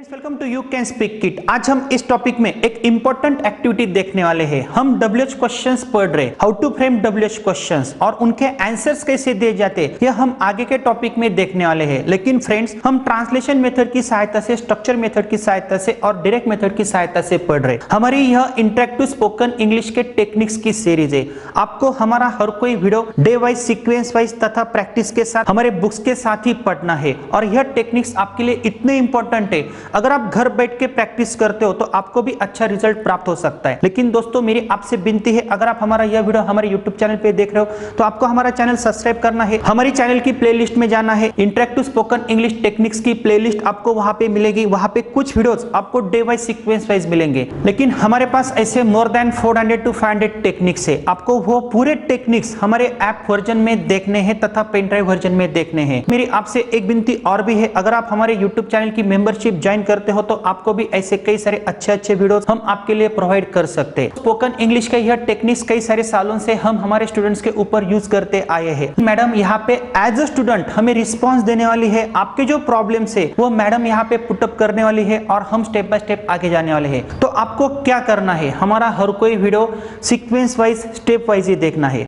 Friends, welcome to you can speak it. आज हम इस टॉपिक में एक इंपॉर्टेंट एक्टिविटी देखने वाले हैं। हम डब्ल्यूएच क्वेश्चंस पढ़ रहे, how to frame WH questions और उनके आंसर्स कैसे दिए जाते हैं, यह हम आगे के टॉपिक में देखने वाले हैं। लेकिन फ्रेंड्स, हम ट्रांसलेशन मेथड की सहायता से, स्ट्रक्चर मेथड की सहायता से और डायरेक्ट मेथड की सहायता से पढ़ रहे। हमारी यह इंटरेक्टिव स्पोकन इंग्लिश के टेक्निक्स की सीरीज है। आपको हमारा हर कोई video day wise, sequence wise तथा प्रैक्टिस के साथ हमारे बुक्स के साथ ही पढ़ना है। और यह टेक्निक्स आपके लिए इतने इंपॉर्टेंट है, अगर आप घर बैठ के प्रैक्टिस करते हो तो आपको भी अच्छा रिजल्ट प्राप्त हो सकता है। लेकिन दोस्तों, मेरी आपसे विनती है, अगर आप हमारा यह वीडियो हमारे यूट्यूब चैनल पे देख रहे हो तो आपको हमारा चैनल सब्सक्राइब करना है, हमारी चैनल की प्लेलिस्ट में जाना है। इंटरेक्टिव स्पोकन इंग्लिश टेक्निक्स की प्लेलिस्ट आपको वहां पे मिलेगी। वहां पे कुछ वीडियोस आपको डे वाइज, सीक्वेंस वाइज मिलेंगे। लेकिन हमारे पास ऐसे मोर देन 400 to 500 टेक्निक्स है। आपको वो पूरे टेक्निक्स हमारे ऐप वर्जन में देखने हैं तथा पेन ड्राइव वर्जन में देखने हैं। मेरी आपसे एक विनती और भी है, अगर आप हमारे यूट्यूब चैनल की मेंबरशिप ज्वाइन करते हो तो आपको भी ऐसे कई सारे अच्छे वीडियोस हम आपके लिए प्रोवाइड कर सकते हैं। स्पोकन इंग्लिश का यह टेक्निक्स कई सारे सालों से हम हमारे स्टूडेंट्स के ऊपर यूज करते आए हैं। मैडम यहाँ पे एज अ स्टूडेंट हमें रिस्पॉन्स देने वाली है, आपके जो प्रॉब्लम्स है वो मैडम यहाँ पे पुटअप करने वाली है और हम स्टेप बाय स्टेप आगे जाने वाले हैं। तो आपको क्या करना है, हमारा हर कोई video sequence wise, step wise ही देखना है।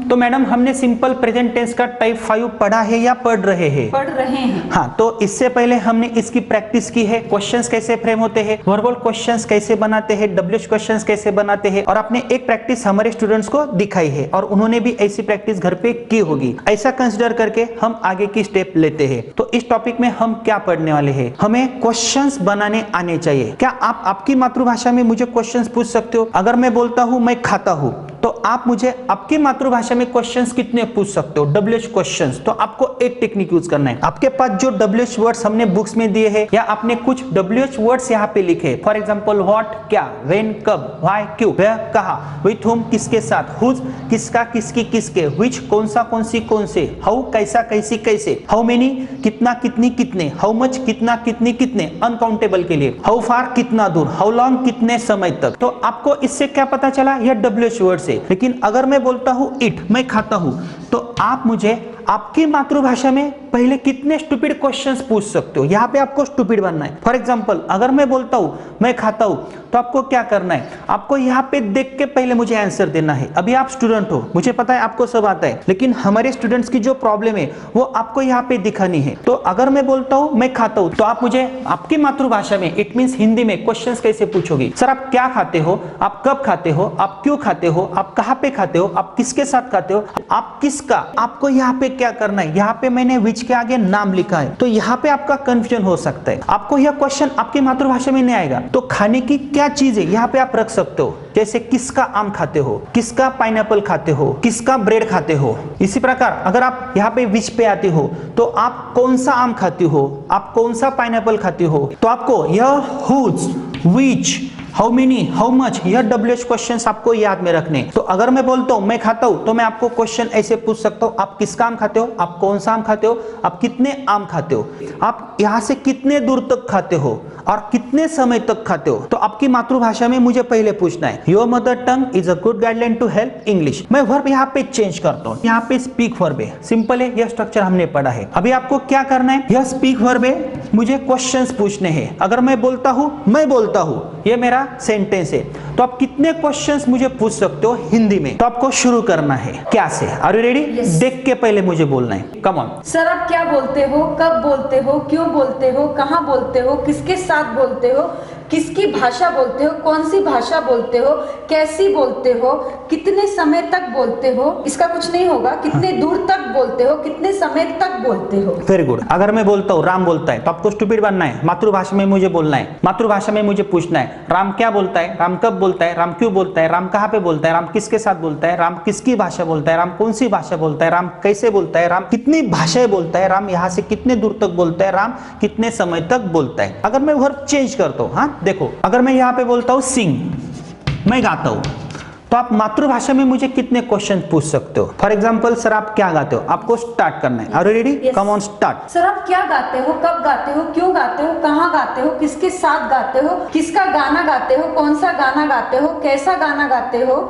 तो मैडम, हमने सिंपल प्रेजेंट टेंस का टाइप 5 पढ़ा है या पढ़ रहे हैं? पढ़ रहे हैं। हाँ, तो इससे पहले हमने इसकी प्रैक्टिस की है। क्वेश्चंस कैसे फ्रेम होते हैं, वर्बल क्वेश्चंस कैसे बनाते हैं, डब्ल्यूएच क्वेश्चंस कैसे बनाते हैं, और आपने एक प्रैक्टिस हमारे स्टूडेंट्स को दिखाई है और उन्होंने भी ऐसी प्रैक्टिस घर पे की होगी। ऐसा कंसिडर करके हम आगे की स्टेप लेते हैं। तो इस टॉपिक में हम क्या पढ़ने वाले हैं? हमें क्वेश्चंस बनाने आने चाहिए। क्या आप आपकी मातृभाषा में मुझे क्वेश्चंस पूछ सकते हो? अगर मैं बोलता हूं मैं खाता हूं, तो आप मुझे आपकी मातृभाषा में क्वेश्चंस कितने पूछ सकते हो? WH questions. तो आपको एक टेक्निक यूज करना है। आपके पास जो डब्ल्यूएच वर्ड्स हमने बुक्स में दिए हैं या आपने कुछ डब्ल्यूएच वर्ड्स यहाँ पे लिखे, फॉर एग्जांपल व्हाट क्या, व्हेन कब, व्हाई क्यों, वेयर कहा, विथ हुम किसके साथ, हुज किसका किसकी किसके, व्हिच कौन सा कौन सी कौन से, हाउ कैसा कैसी कैसे, हाउ मेनी कितना कितनी कितने, हाउ मच कितना कितनी कितने, अनकाउंटेबल के लिए, हाउ फार कितना दूर, हाउ लॉन्ग कितने समय तक। तो आपको इससे क्या पता चला? यह डब्ल्यूएच वर्ड से। लेकिन अगर मैं बोलता हूं इट, मैं खाता हूं, तो आप मुझे आपकी मातृभाषा में पहले कितने स्टूपिड क्वेश्चंस पूछ सकते हो? यहाँ पे आपको स्टूपिड बनना है। फॉर एग्जांपल, अगर मैं बोलता हूं मैं खाता हूं, तो आपको क्या करना है? आपको यहाँ पे देख के पहले मुझे आंसर देना है। अभी आप स्टूडेंट हो, मुझे पता है आपको सब आता है, लेकिन हमारे स्टूडेंट्स की जो प्रॉब्लम है वो आपको यहाँ पे दिखानी है। तो अगर मैं बोलता हूँ मैं खाता हूँ, तो आप मुझे आपकी मातृभाषा में, इट मीन्स हिंदी में, क्वेश्चन कैसे पूछोगी? सर, आप क्या खाते हो, आप कब खाते हो, आप क्यों खाते हो, आप कहाँ पे खाते हो, आप किसके साथ खाते हो, आप किसका? आपको यहाँ पे क्या करना है? यहाँ पे मैंने विच के आगे नाम लिखा है, तो यहाँ पे आपका कंफ्यूजन हो सकता है। आपको यह क्वेश्चन आपकी मातृभाषा में नहीं आएगा, तो खाने की क्या चीज है यहाँ पे आप रख सकते हो। जैसे किसका आम खाते हो, किसका पाइनएप्पल खाते हो, किसका ब्रेड खाते हो। इसी प्रकार अगर आप यहाँ पे विच पे आते हो, तो आप कौन सा आम खाते हो, आप कौन सा पाइनएप्पल खाते हो। तो आपको यह whose, which, how many, how much, यह डब्ल्यूएच क्वेश्चंस आपको याद में रखने। तो अगर मैं बोलता हूं मैं खाता हूं, तो मैं आपको क्वेश्चन ऐसे पूछ सकता हूं, आप किसका आम खाते हो, आप कौन सा आम खाते हो, आप कितने आम खाते हो, आप यहां से कितने दूर तक खाते हो और कितने समय तक खाते हो। तो आपकी मातृभाषा में मुझे पहले पूछना है। Your mother tongue is a good guideline to help English. मैं वर्ब यहाँ पे चेंज करता हूँ, यहाँ पे स्पीक वर्ब है, सिंपल है, यह स्ट्रक्चर हमने पढ़ा है। अभी आपको क्या करना है? यह स्पीक वर्ब है, मुझे क्वेश्चंस पूछने हैं। अगर मैं बोलता हूँ मैं बोलता हूँ, यह मेरा सेंटेंस है, तो आप कितने क्वेश्चंस मुझे पूछ सकते हो हिंदी में? तो आपको शुरू करना है क्या से? Are you ready? देख के पहले मुझे बोलना है। Come on. सर, आप क्या बोलते हो, कब बोलते हो, क्यों बोलते हो, कहाँ बोलते हो, किसके साथ बोलते हो, किसकी भाषा बोलते हो, कौन सी भाषा बोलते हो, कैसी बोलते हो, कितने समय तक बोलते हो, इसका कुछ नहीं होगा, कितने दूर तक बोलते हो, कितने समय तक बोलते हो। Very good. अगर मैं बोलता हूँ राम बोलता है, तो आपको स्टूपिड बनना है, मातृभाषा में मुझे बोलना है, मातृभाषा में मुझे पूछना है राम क्या बोलता है, राम कब बोलता है, राम क्यों बोलता है, राम कहाँ पे बोलता है, राम किसके साथ बोलता है, राम किसकी भाषा बोलता है, राम कौन सी भाषा बोलता है, राम कैसे बोलता है, राम कितनी भाषाएं बोलता है, राम यहाँ से कितने दूर तक बोलता है, राम कितने समय तक बोलता है। अगर मैं वर्ब चेंज करता हूँ, हाँ देखो, अगर मैं यहाँ पे बोलता हूँ सिंग, मैं गाता हूँ, तो आप मातृभाषा में मुझे कितने क्वेश्चन पूछ सकते हो? फॉर एग्जाम्पल सर आप क्या गाते हो, आपको स्टार्ट करना है। Are you ready? Come on start. Sir आप क्या गाते हो, कब गाते हो, क्यों गाते हो, कहाँ गाते हो, किसके साथ गाते हो, किसका गाना गाते हो, कौन सा गाना गाते हो, कैसा गाना गाते हो,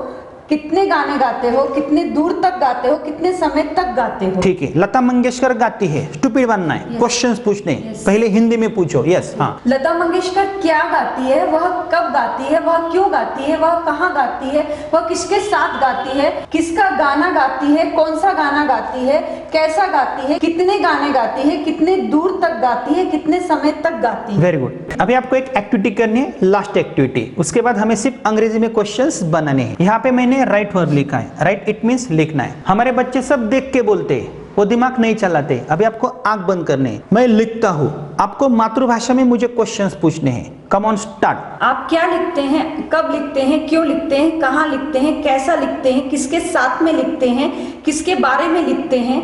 कितने गाने गाते हो, कितने दूर तक गाते हो, कितने समय तक गाते हो। ठीक है, लता मंगेशकर गाती है, स्टूपिड बनना है, क्वेश्चंस पूछने पहले हिंदी में पूछो। यस हाँ। लता मंगेशकर क्या गाती है, वह कब गाती है, वह क्यों गाती है, वह कहाँ गाती है, वह किसके साथ गाती है, किसका गाना गाती है, कौन सा गाना गाती है, कैसा गाती है, कितने गाने गाती है, कितने दूर तक गाती है, कितने समय तक गाती है। Very good. अभी आपको एक एक्टिविटी करनी है, लास्ट एक्टिविटी। उसके बाद हमें सिर्फ अंग्रेजी में क्वेश्चंस बनाने हैं। यहाँ पे मैंने राइट वर्ब लिखा है। राइट इट मीन्स लिखना है। हमारे बच्चे सब देख के बोलते हैं, वो दिमाग नहीं चलाते। अभी आपको आंख बंद करने हैं। मैं लिखता हूँ, आपको मातृभाषा में मुझे क्वेश्चंस पूछने हैं। कम ऑन स्टार्ट। आप क्या लिखते हैं, कब लिखते हैं, क्यों लिखते हैं, कहाँ लिखते हैं, कैसा लिखते हैं, किसके साथ में लिखते हैं, किसके बारे में लिखते हैं,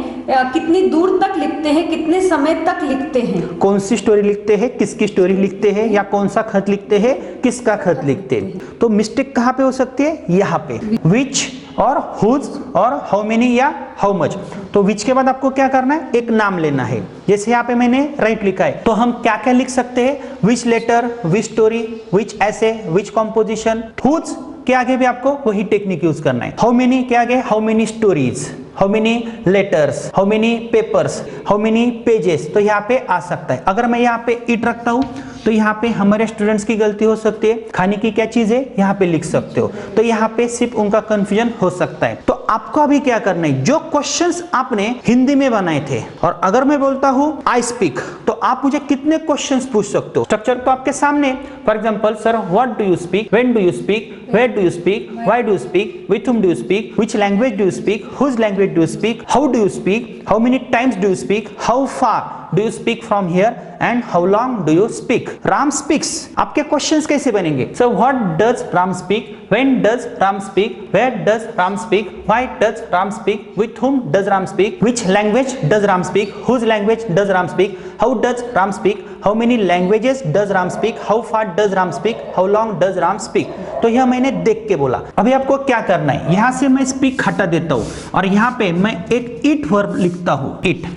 कितनी दूर तक लिखते हैं, कितने समय तक लिखते हैं, कौन सी स्टोरी लिखते हैं, किसकी स्टोरी लिखते हैं, या कौन सा खत लिखते हैं, किसका खत लिखते हैं। तो मिस्टेक कहाँ पे हो सकती है? यहाँ पे विच और हुज और हाउ मेनी या हाउ मच। तो विच के बाद आपको क्या करना है? एक नाम लेना है। जैसे यहाँ पे मैंने राइट लिखा है, तो हम क्या क्या लिख सकते हैं? विच लेटर, विच स्टोरी, विच ऐसे, विच कॉम्पोजिशन। हुज के आगे भी आपको वही टेक्निक यूज करना है। हाउ मेनी के आगे how many stories, how many letters, how many papers, how many pages. तो यहाँ पे आ सकता है। अगर मैं यहाँ पे इट रखता हूँ तो यहाँ पे हमारे स्टूडेंट्स की गलती हो सकती है। खाने की क्या चीज है यहाँ पे लिख सकते हो, तो यहाँ पे सिर्फ उनका कंफ्यूजन हो सकता है। तो आपको अभी क्या करना है? जो क्वेश्चंस आपने हिंदी में बनाए थे, और अगर मैं बोलता हूँ आई स्पीक, तो आप मुझे कितने क्वेश्चंस पूछ सकते हो? स्ट्रक्चर तो आपके सामने। For example sir what do you speak, when do you speak, where do you speak, why do you speak, with whom do you speak, which language do you speak, whose language do you speak, how do you speak, how many times do you speak, how far do you speak from here, and how long do you speak. Ram speaks. आपके questions कैसे बनेंगे? So what does Ram speak, when does Ram speak, where does Ram speak, why does Ram speak, with whom does Ram speak, which language does Ram speak, whose language does Ram speak, how does Ram speak, how many languages does Ram speak, how far does Ram speak, how long does Ram speak. तो यह मैंने देख के बोला। अभी आपको क्या करना है? यहाँ से मैं स्पीक हटा देता हूँ और यहाँ पे मैं एक इट वर्ब लिखता हूँ। इट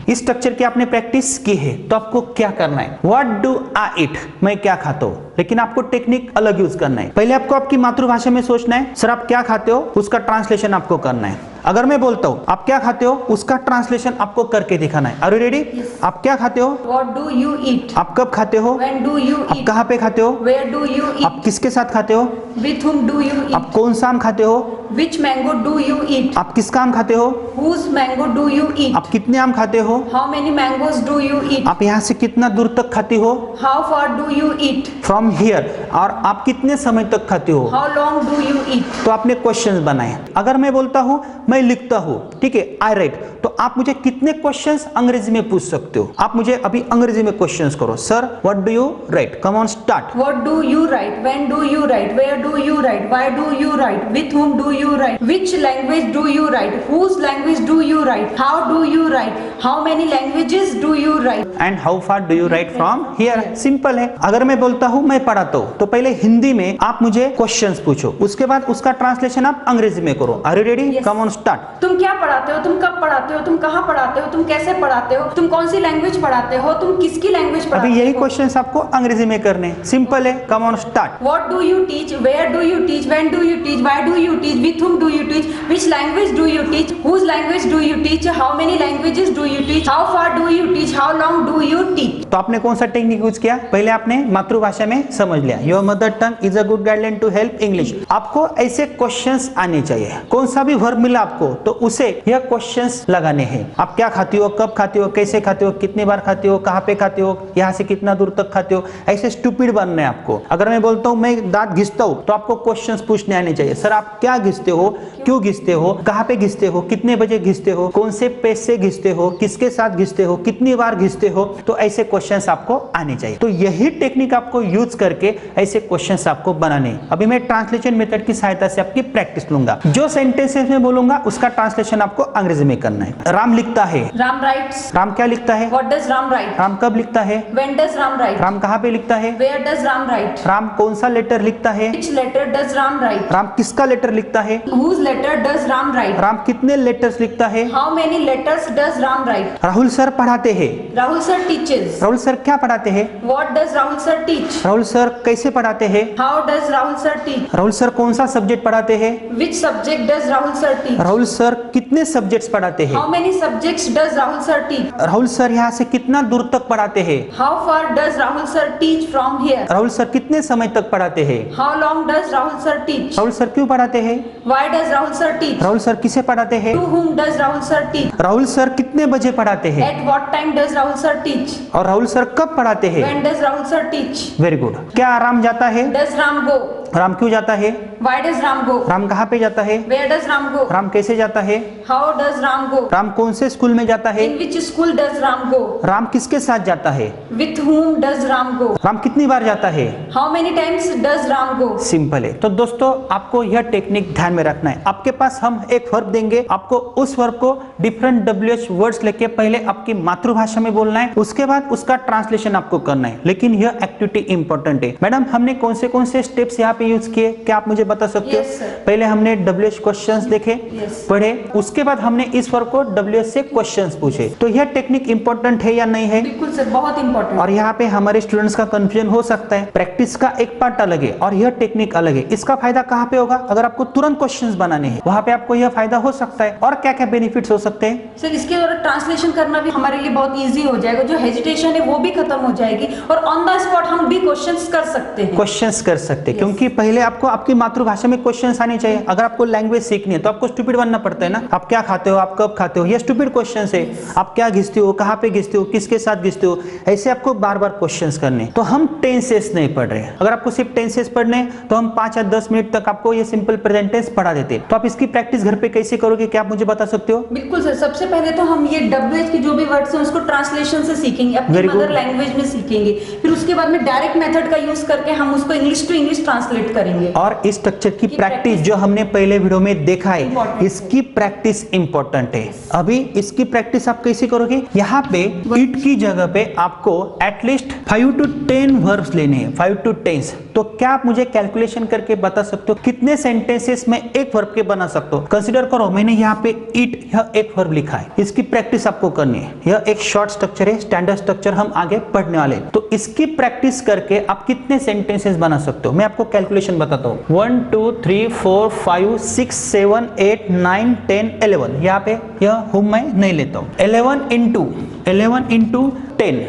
इस स्ट्रक्चर की आपने प्रैक्टिस की है, तो आपको क्या करना है? व्हाट डू आई ईट, मैं क्या खाता हूँ। लेकिन आपको टेक्निक अलग यूज करना है। पहले आपको आपकी मातृभाषा में सोचना है, सर आप क्या खाते हो, उसका ट्रांसलेशन आपको करना है। अगर मैं बोलता हूँ आप क्या खाते हो, उसका ट्रांसलेशन आपको करके दिखाना है। Are you ready? आप क्या खाते हो? What do you eat? आप कब खाते हो? When do you आप eat? कहाँ पे खाते हो? Where do you eat? आप किसके साथ खाते हो? With whom do you eat? आप कौन सा आम खाते हो? Which mango do you eat? आप किसका आम खाते हो? Whose mango do you eat? आप कितने आम खाते हो? How many mangoes do you eat? आप यहाँ से कितना दूर तक खाते हो? How far do you eat? From here. और आप कितने समय तक खाते हो? How long do you eat? तो आपने क्वेश्चंस बनाए। अगर मैं बोलता हूँ मैं लिखता हूँ, ठीक है, आई राइट, तो आप मुझे कितने क्वेश्चंस अंग्रेजी में पूछ सकते हो? आप मुझे अभी अंग्रेजी में क्वेश्चंस करो। Sir what do you right, come on start. What do you write? When do you write? Where do you write? Why do you write? With whom do you write? Which language do you write? Whose language do you write? How do you write? How many languages do you write? And how far do you right from here. Simple है। अगर मैं बोलता हूँ मैं पढ़ाता हूँ, तो पहले हिंदी में आप मुझे क्वेश्चंस पूछो, उसके बाद उसका ट्रांसलेशन आप अंग्रेजी में करो। Are you ready? Come on start. तुम क्या पढ़ाते हो, तुम कब पढ़ाते हो, तुम कहाँ पढ़ाते हो, तुम कैसे पढ़ाते हो, तुम कौन सी लैंग्वेज पढ़ाते हो, तुम किसकी लैंग्वेज पढ़ाते हो। अभी यही क्वेश्चंस आपको अंग्रेजी में करने। सिंपल है। कम on start. What do you teach? Where do you teach? When do you teach? Why do you teach? With whom do you teach? Which language do you teach? Whose language do you teach? How many languages do you teach? How far do you teach? How long do you teach? तो आपने कौन सा technique use किया? पहले आपने मातृभाषा में समझ लिया। Your mother tongue is a good guideline to help English. आपको ऐसे क्वेश्चंस आने चाहिए। कौन सा भी वर्ब मिला आपको, तो उसे यह क्वेश्चंस लगाने हैं। आप क्या खाती हो, कब खाती हो, कैसे खाते हो, कितनी बार खाते हो, कहाँ पे खाते हो, यहाँ से कितना दूर तक खाते हो। ऐसे स्टूपिड बनना है आपको। अगर मैं बोलता हूँ मैं दांत घिसता हूँ, तो आपको क्वेश्चंस पूछने आने चाहिए। सर आप क्या घिसते हो, क्यों घिसते हो, कहाँ पे घिसते हो, कितने बजे घिसते हो, कौन से पेज से घिसते हो, किसके साथ घिसते हो, कितनी बार घिसते हो। तो ऐसे क्वेश्चंस आपको आने चाहिए। तो यही टेक्निक आपको यूज करके ऐसे क्वेश्चंस आपको बनाने। अभी मैं ट्रांसलेशन मेथड की सहायता से आपकी प्रैक्टिस लूंगा। जो सेंटेंसेस में बोलूंगा उसका ट्रांसलेशन आपको अंग्रेजी में करना है। राम लिखता है। Ram writes. राम क्या लिखता है? What does Ram write? Ram कब लिखता है? When does Ram write? Ram कहाँ पे लिखता है? Where does Ram write? Ram कौन सा लेटर लिखता है? Which Which letter does Ram write? Ram किसका लेटर लिखता है? Whose letter does Ram write? Ram कितने लेटर्स लिखता है? How many letters does Ram write? Rahul sir पढ़ाते हैं। Rahul sir teaches. Rahul sir क्या पढ़ाते हैं? What does Rahul sir teach? Rahul sir कैसे पढ़ाते हैं? How does Rahul sir teach? Rahul sir कौन सा सब्जेक्ट पढ़ाते हैं? Which subject does Rahul sir teach? Rahul sir कितने सब्जेक्ट्स पढ़ाते हैं? How many subjects does Rahul sir teach? Rahul sir यहाँ से कितना दूर तक पढ़ाते हैं? How far does Rahul sir teach from here? Rahul sir कितने समय तक पढ़ाते हैं? How long does Rahul sir teach? Rahul sir क्यों पढ़ाते हैं? Why does Rahul sir teach? Rahul sir किसे पढ़ाते हैं? To whom does Rahul sir teach? Rahul sir कितने बजे पढ़ाते हैं? At what time does Rahul sir teach? और राहुल सर कब पढ़ाते हैं? When does Rahul sir teach? Very good. क्या राम जाता है? Does Ram go? राम क्यों जाता है? Why does Ram go? Ram कहाँ पे जाता है? Where does Ram go? Ram कैसे जाता है? How does Ram go? Ram कौन से स्कूल में जाता है? In which school does Ram go? Ram किसके साथ जाता है? With whom does Ram go? Ram कितनी बार जाता है? How many times does Ram go? Simple है। तो दोस्तों आपको यह टेक्निक ध्यान में रखना है। आपके पास हम एक वर्ब देंगे, आपको उस वर्ब को डिफरेंट WH वर्ड्स लेके पहले आपकी मातृभाषा में बोलना है, उसके बाद उसका ट्रांसलेशन आपको करना है। लेकिन यह एक्टिविटी इंपॉर्टेंट है। मैडम हमने कौन से स्टेप्स यहाँ पे यूज किए, क्या आप मुझे बता सकते हो? Yes, sir. पहले हमने WH क्वेश्चंस देखे, Yes. पढ़े, उसके बाद हमने इस वर्ब को WH से क्वेश्चंस पूछे। तो यह टेक्निक इंपॉर्टेंट है या नहीं है? बिल्कुल सर, बहुत इंपॉर्टेंट। और यहाँ पे हमारे स्टूडेंट्स का कंफ्यूजन हो सकता है, प्रैक्टिस का एक पार्ट अलग है और यह टेक्निक अलग है। इसका फायदा कहाँ पे होगा? अगर आपको तुरंत क्वेश्चंस बनाने हैं वहां पे आपको यह फायदा हो सकता है। और क्या क्या बेनिफिट्स हो सकते हैं? सर इसके द्वारा ट्रांसलेशन करना भी हमारे लिए बहुत इजी हो जाएगा, जो हेजिटेशन है वो भी खत्म हो जाएगी और ऑन द स्पॉट हम भी क्वेश्चंस कर सकते हैं। क्वेश्चंस कर सकते हैं, Yes. क्योंकि पहले आपको आपकी मातृभाषा में क्वेश्चंस आने चाहिए। अगर आपको लैंग्वेज सीखनी है तो आपको स्टूपिड बनना पड़ता है ना। आप क्या खाते हो, आप कब खाते हो, ये स्टूपिड क्वेश्चंस है। आप क्या घिसते हो, कहाँ पे घिसते हो, किसके साथ घिसते हो, ऐसे आपको बार बार क्वेश्चंस करने। तो हम टेंसेस नहीं पढ़ रहे। अगर आपको सिर्फ टेंसेस पढ़ने तो हम 5 या 10 मिनट तक आपको ये सिंपल प्रेजेंट टेंस पढ़ा देते। तो आप इसकी प्रैक्टिस घर पे कैसे करोगे, क्या आप मुझे बता सकते हो? बिल्कुल सर, सबसे पहले तो हम ये WH के जो भी वर्ड्स हैं उसको ट्रांसलेशन से सीखेंगे, अपनी Very good. मदर लैंग्वेज में सीखेंगे। फिर उसके बाद में डायरेक्ट मेथड का यूज करके हम उसको इंग्लिश टू इंग्लिश ट्रांसलेट करेंगे। और इस स्ट्रक्चर की प्रैक्टिस जो हमने पहले वीडियो में देखा है, Important इसकी प्रैक्टिस इंपॉर्टेंट है। अभी इसकी प्रैक्टिस आप कैसे करोगे? यहाँ पे इट की जगह पे आपको एटलीस्ट 5 to 10 वर्ब्स लेने हैं, 5 to 10। तो क्या आप मुझे कैलकुलेशन करके बता सकते हो कितने सेंटेंसेस में एक वर्ब के बना सकते हो? कंसीडर करो मैंने यहाँ पे इट यह एक वर्ब लिखा है, इसकी प्रैक्टिस आपको करनी है। यह एक शॉर्ट स्ट्रक्चर है, स्टैंडर्ड स्ट्रक्चर हम आगे पढ़ने वाले हैं। तो इसकी प्रैक्टिस करके आप कितने सेंटेंसेस बना सकते हो? मैं आपको कैलकुलेशन बताता हूँ। 1 2 3 4 5 6 7 8 9 10 11। यहाँ पे यह हुम मैं नहीं लेता हूँ। 11 into 10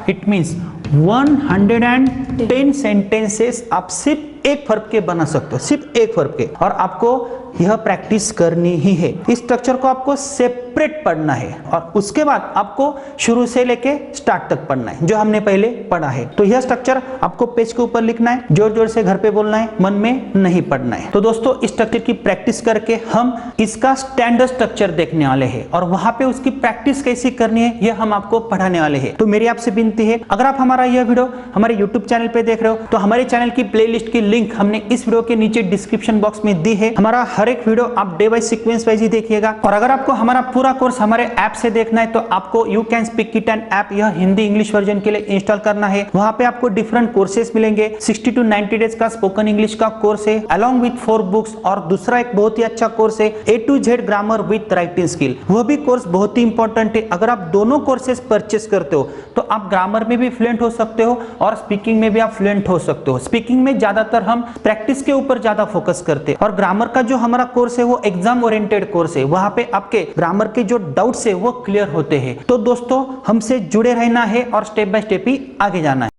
इट मीन्स 110 सेंटेंसेस आप सिर्फ एक वर्ब के बना सकते हो, सिर्फ एक वर्ब के। और आपको यह प्रैक्टिस करनी ही है। इस स्ट्रक्चर को आपको सेपरेट पढ़ना है और उसके बाद आपको शुरू से लेके स्टार्ट तक पढ़ना है, जो हमने पहले पढ़ा है। तो यह स्ट्रक्चर आपको पेज के ऊपर लिखना है, जोर जोर से घर पे बोलना है, मन में नहीं पढ़ना है। तो दोस्तों इस स्ट्रक्चर की प्रैक्टिस करके हम इसका स्टैंडर्ड स्ट्रक्चर देखने वाले हैं और वहां पे उसकी प्रैक्टिस कैसे करनी है यह हम आपको पढ़ाने वाले हैं। तो मेरी आपसे विनती है, अगर आप हमारा यह वीडियो हमारे YouTube चैनल पे देख रहे हो तो हमारे चैनल की प्लेलिस्ट की लिंक हमने इस वीडियो के नीचे डिस्क्रिप्शन बॉक्स में दी है। हमारा हर एक वीडियो आप डे वाइज सीक्वेंस वाइज ही देखिएगा। और अगर आपको हमारा पूरा कोर्स हमारे ऐप से देखना है तो आपको you can speak it and app यह हिंदी इंग्लिश वर्जन के लिए इंस्टॉल करना है। वहां पे आपको डिफरेंट कोर्सेस मिलेंगे। 60 to 90 डेज का स्पोकन इंग्लिश का कोर्स है अलॉन्ग विथ 4 बुक्स, और दूसरा एक बहुत ही अच्छा कोर्स है A to Z grammar with writing skill. वह भी कोर्स बहुत ही इंपॉर्टेंट है। अगर आप दोनों कोर्सेस परचेस करते हो तो आप ग्रामर में भी फ्लुएंट हो सकते हो और स्पीकिंग में भी आप फ्लुएंट हो सकते हो। स्पीकिंग में ज्यादातर हम प्रैक्टिस के ऊपर ज्यादा फोकस करते हैं और ग्रामर का जो हमारा कोर्स है वो एग्जाम ओरिएंटेड कोर्स है। वहां पे आपके ग्रामर के जो डाउट्स है वो क्लियर होते हैं। तो दोस्तों हमसे जुड़े रहना है और स्टेप बाय स्टेप ही आगे जाना है।